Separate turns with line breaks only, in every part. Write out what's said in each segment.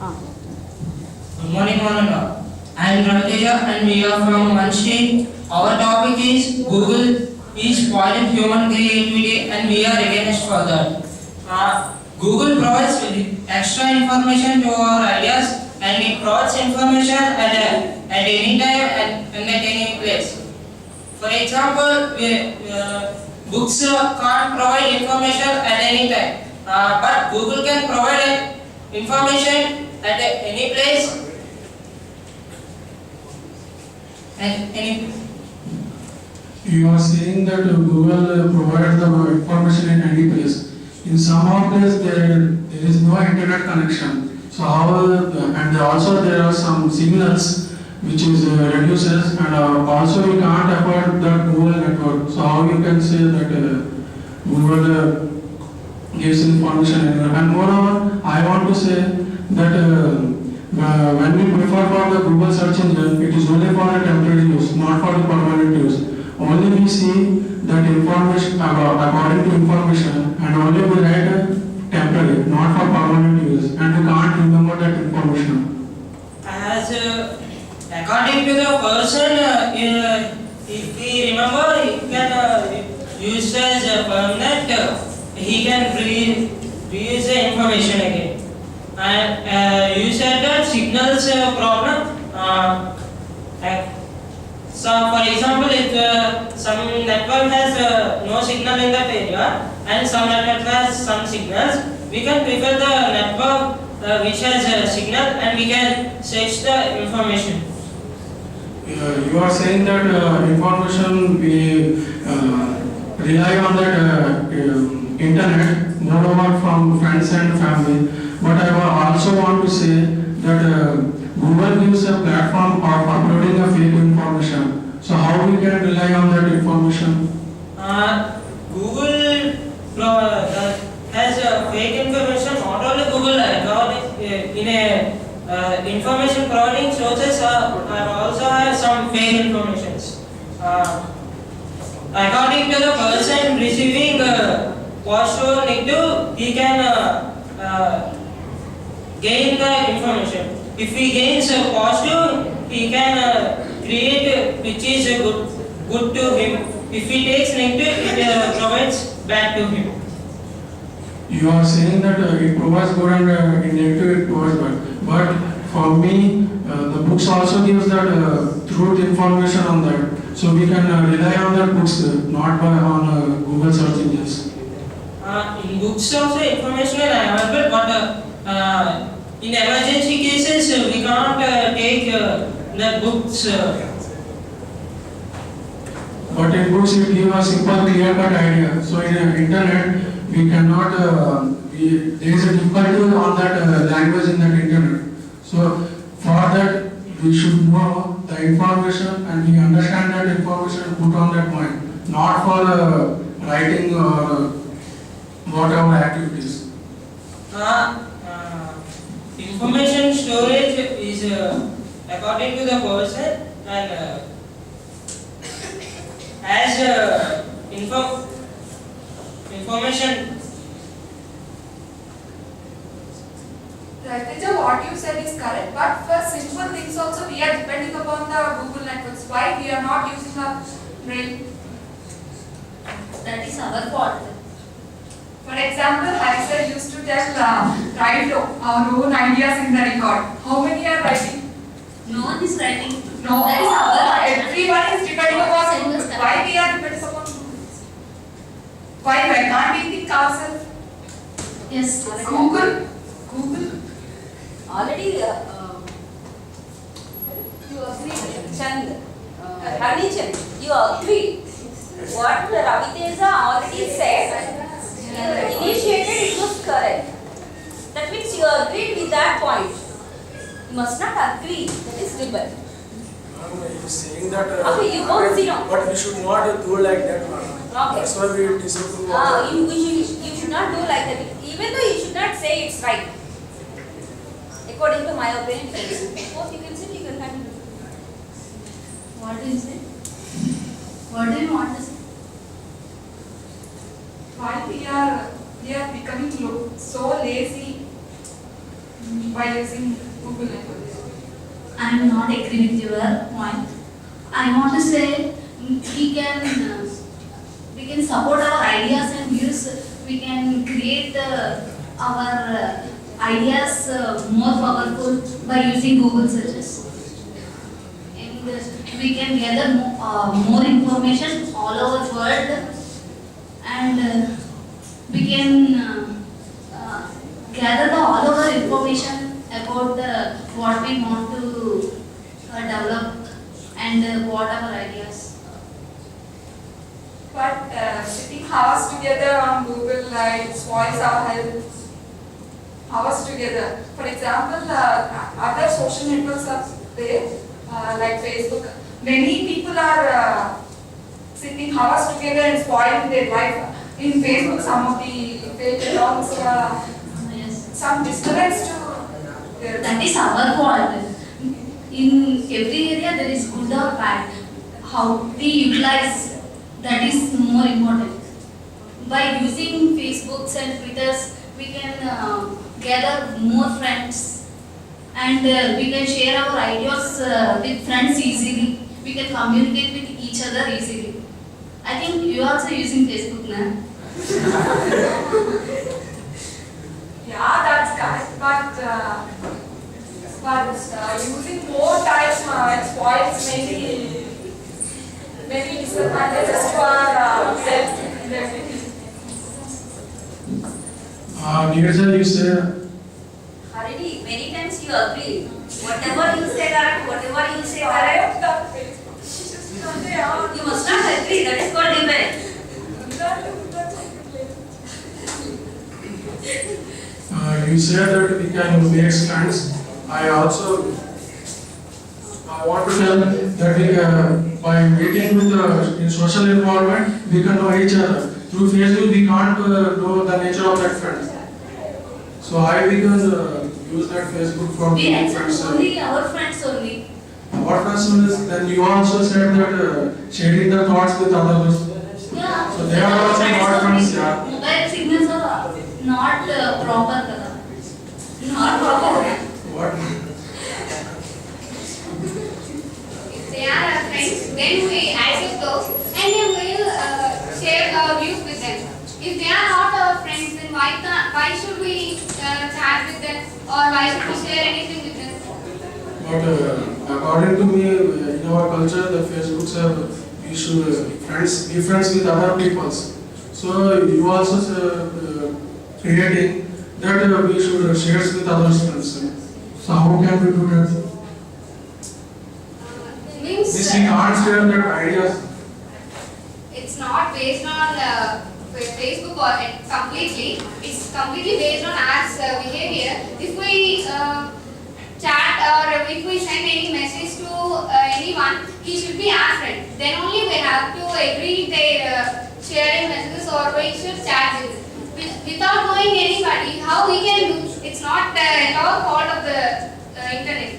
Good morning, one and all. I am Raviteja and we are from Munshi. Our topic is Google is spoiling human creativity and we are against for that. Google provides extra information to our ideas and it provides information at any time and at any place. For example, books can't provide information at any time, but Google can provide information at any place and any.
You are saying that Google provides the information in any place. In some of places there is no internet connection. So how and also there are some signals which is reduces and also we can't afford that Google network. So how you can say that Google gives information and moreover I want to say that when we prefer for the Google search engine, it is only for the temporary use, not for the permanent use. Only we see that information according to information and only we write temporary, not for permanent use and we can't remember that information.
As according to the person, if he remember, he can use as permanent, he can reuse the information again. And you said that signals problem. So, for example, if some network has no signal in that area and some network has some signals, we can prefer the network which has a signal and we can search the information.
You are saying that information we rely on that internet moreover from friends and family. But I also want to say that Google gives a platform of uploading a fake information. So how we can rely on that information?
Google has fake information. Not only Google, in a information providing sources also have some fake informations. According to the person receiving positive or negative, he can gain the information. If he gains a positive, he can create which is good to him. If he takes negative, it provides bad to him.
You are saying that it provides good and in negative it provides bad. But for me, the books also gives that truth information on that. So we can rely on that books, not on Google search engines.
In books also information is available, but in emergency cases we can't take the books.
But in books it gives a simple clear-cut idea. So in internet we cannot, there is a difficulty on that language in that internet. So for that we should know the information and we understand that information and put on that point, not for writing or whatever activities.
Information storage is according to the person and as information.
Raviteja, what you said is correct, but for simple things also we are depending upon the Google networks. Why we are not using our brain?
That is our fault.
For example, Harry used to tell write our own ideas in the record. How many are writing?
No one is writing.
No,
That is our fault.
everyone is depending upon
Same as
Google.
that.
Why we are depending upon Google? Why can't we think ourselves?
Yes.
Google.
Already you agree, Chand. Harni Chand, you agree. What Raviteja already said, initiated, it was correct. That means you agreed with that point. You must not agree. That is rebel.
He is saying that
Okay, you both sit down.
but we should not do like that.
Okay.
That's why we disapprove.
You should not do like that. Even though you should not say it's right. According to my opinion, suppose you can sit, you can continue. What do you say? What do you want to say?
Why we are becoming so lazy. by using Google network?
I am not agree with your point. I want to say we can support our ideas and views. We can create our ideas more powerful by using Google searches. And we can gather more information all over the world, and we can gather the all over information about what we want to develop and what our ideas.
But sitting hours together on Google like spoils our health. Hours together. For example, other social networks are there, like Facebook. Many people are sitting hours together and spoiling their life. In Facebook, some of the fake accounts,
Yes.
some disturbance to their.
That is our fault. In every area there is good or bad. How we utilize that is more important. By using Facebooks and Twitters, we can gather more friends, and we can share our ideas with friends easily. We can communicate with each other easily. I think you are also using Facebook now.
Yeah, that's correct. But using more time it spoils many disadvantages to our health and everything.
Neerja, you say
Harini, many times you agree. Whatever you say correct, whatever you say
I
correct.
have done Facebook.
You must not agree. That is called debate.
you say that we can make friends. I want to tell that by meeting with in social environment, we can know each other. Through Facebook, we can't know the nature of that friend. So how we can use that Facebook for
We
making
accept
friends?
only our friends only.
What person is then you also said that sharing the thoughts with others.
Yeah.
So they are also not friends, yeah.
Mobile signals are not proper. Not proper.
What?
If they are our friends, then we accept those and then we will share our views with them. If they are not our friends, then why should we chat with them or why should we share anything with them?
But according to me, in our culture, the Facebooks are we should be friends with other peoples. So you also creating that we should share with others friends. So how can we do that?
Means
This we can't share their ideas.
it's not based on Facebook or completely. It's completely based on our behavior. If we chat or if we send any message to anyone, he should be our friend. Then only we have to agree their sharing messages or we should chat with them. Without knowing anybody, how we can do? It's not at all fault of the internet.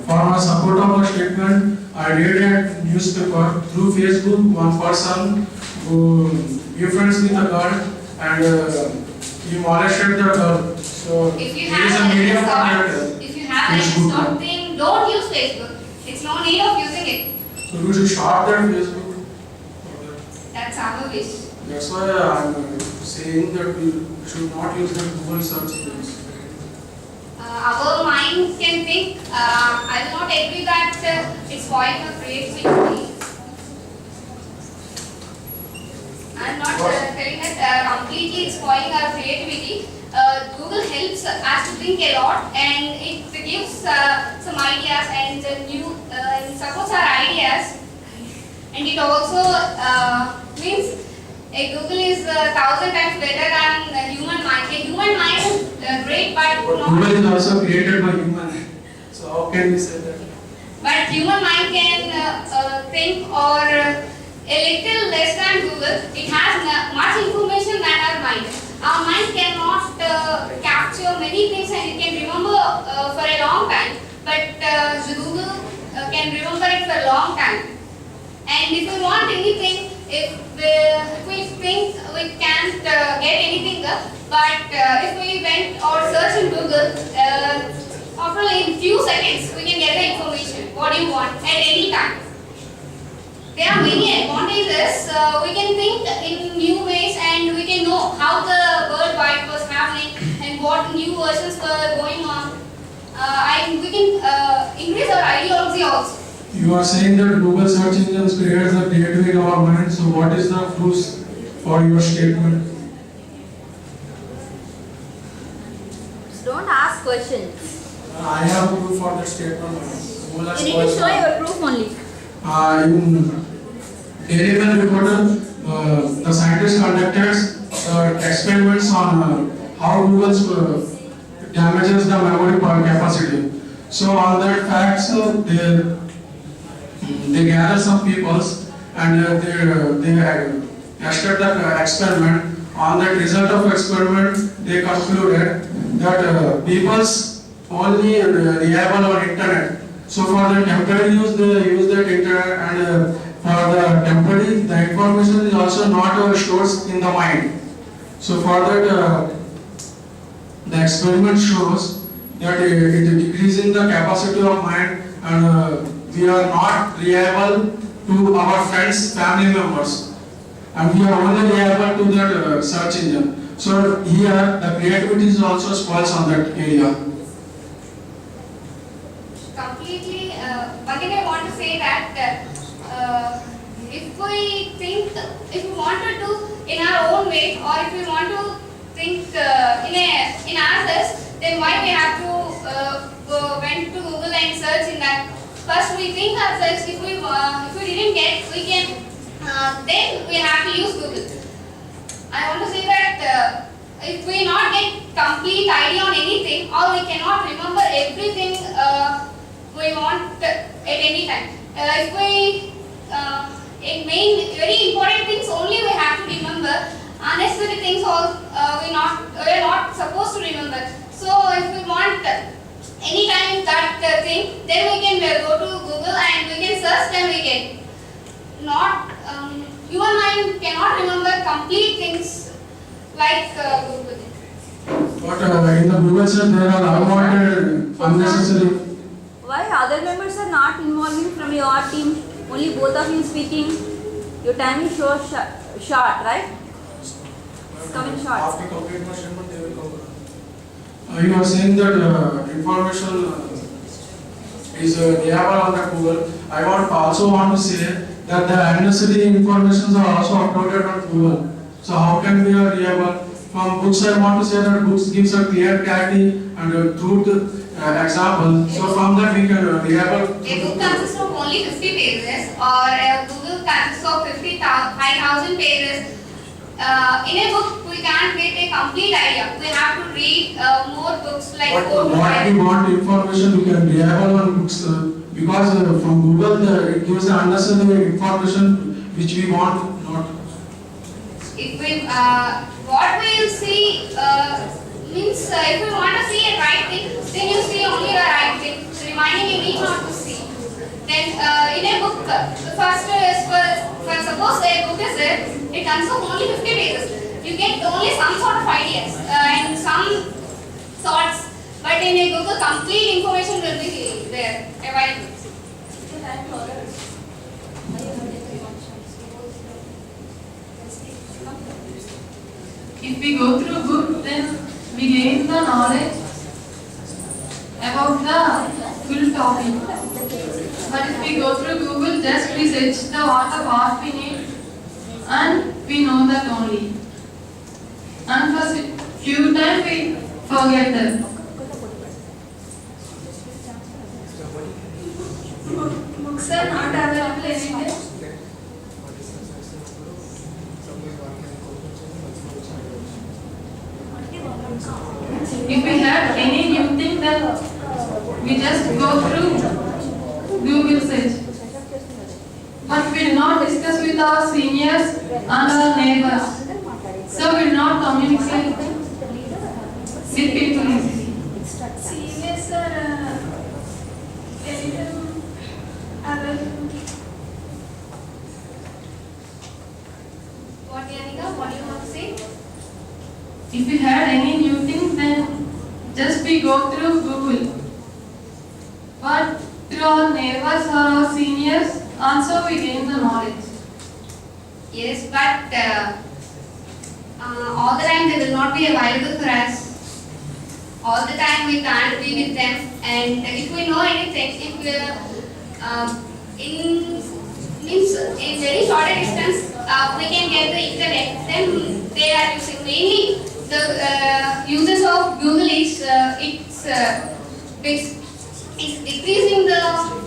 For my support of the statement, I read a newspaper through Facebook. One person who befriends with a girl and he molested the girl. So
If you
there is a
have
medium
any
for that.
thought, if you have any
Facebook.
thought, then don't use Facebook. It's no need of using it.
So we should stop that Facebook.
That's our wish.
That's why I'm saying that we should not use the Google search engines.
Our mind can think. I will not agree that it's spoiling our creativity. I'm not telling that completely it's spoiling our creativity. Google helps us to think a lot and it gives some ideas and new supports our ideas, and it also means a Google is 1,000 times better than a human mind. A human mind is great, but
Google
not.
is also created by human. So how can we say that?
But human mind can think or a little less than Google. It has much information than our mind. Our mind cannot capture many things and it can remember for a long time. But the Google can remember it for a long time. And if we want anything, if we think we can't get anything, but if we went or search in Google, after in few seconds we can get the information what you want at any time. There are many advantages. We can think in new ways and we can know how the World Wide was happening and what new versions were going on. And we can increase our ideology also.
You are saying that Google search engines creates the gateway in our mind. So what is the proofs for your statement?
Don't ask questions.
I have proof for that statement. Google has
You need to
spoiled-
show your proof only.
In Daily Mail reported, the scientists conducted experiments on how Google damages the memory capacity. So on that facts, they gathered some peoples and they tested the experiment. On that result of experiment, they concluded that people's only reliable on internet. So for the temporary use, they use that internet, and for the temporary, the information is also not stored in the mind. So for that, the experiment shows that it is decreasing the capacity of mind, and we are not reliable to our friends, family members, and we are only reliable to that search engine. So here, the creativity is also spoils on that area.
Completely. One thing I want to say that if we think, if we want to do in our own way, or if we want to think in ourselves, then why we have to went to Google and search in that? First we think ourselves. If we didn't get, we can then we have to use Google. I want to say that if we not get complete idea on anything, or we cannot remember everything we want at any time. If we in main very important things only we have to remember. Unnecessary things all we are not supposed to remember. So if we want anytime that thing, then we can go to Google and we can search, then we get. Not human mind cannot remember complete things like Google.
But in the Google search, there are unwanted, unnecessary.
Why other members are not involving from your team? Only both of you speaking. Your time is so short, right? It's coming short.
After complete my statement, they will come. You are saying that information is reliable on the Google. I also want to say that the unnecessary information are also uploaded on Google. So how can we are reliable? From books, I want to say that books gives a clear clarity and a truth example. So from that we can reliable.
A book consists of only 50 pages, or a Google consists of 5,000 pages. In a book, we can't get a complete idea. We have to read more books like
But what we want information, we can reliable on books because from Google it gives the unnecessary information which we want not.
if we what we will see means if we want to see a right thing, then you see only the right thing. Reminding you need not to see. Then in a book, the first is for suppose a book is there, it consists of only 50 pages. You get only some sort of ideas and some thoughts, but in a Google, complete information will be there available.
If we go through book, then we gain the knowledge about the full topic. But if we go through Google, just we search the what we need, and we know that only. And for few times we forget that.
Books are not available anywhere.
If we have any new thing, then we just go through Google search. But we will not discuss with our seniors and our neighbors. So we will not communicate with people easily.
Seniors are anytime available.
if we had any new thing, then just we go through Google. But through our neighbors or our seniors, also we gain the knowledge.
Yes, but all the time they will not be available for us. All the time we can't be with them, and if we know anything, if we in very short distance we can get the internet, then they are using mainly the uses of Google is it's decreasing the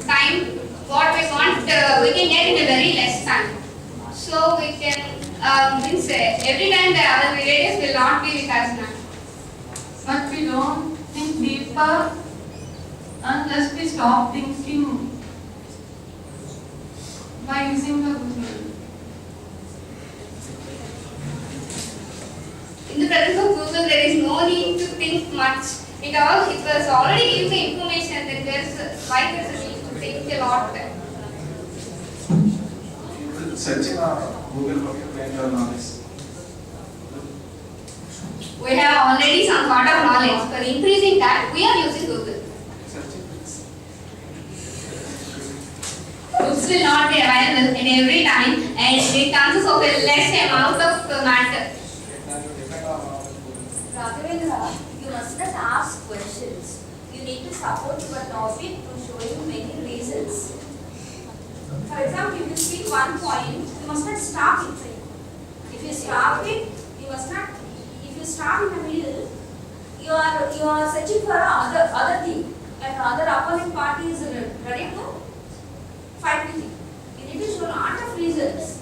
time what we want we can get in a very less time. So we can means every time the other relatives will not be with us now.
But we don't think deeper unless we stop thinking by using the Google.
In the presence of Google, there is no need to think much. It was already giving the information that why there's a need to think a lot.
Searching on Google for your knowledge.
We have already some sort of knowledge. For increasing that, we are using Google. Books will not be available at every time, and it consists of a less amount of matter.
Raghavendra, you must not ask questions. You need to support your topic to showing many reasons. For example, if you speak one point, you must not stop it. If you stop it, you must not. If you stop in the middle, you are searching for other thing, and other opposing party is ready to fight with you. You need to show a lot of reasons.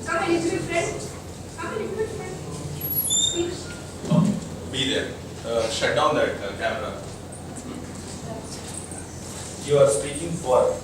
Come a little bit, friend. Come a little bit, friend. Speak.
Be there. Shut down that camera. You are speaking for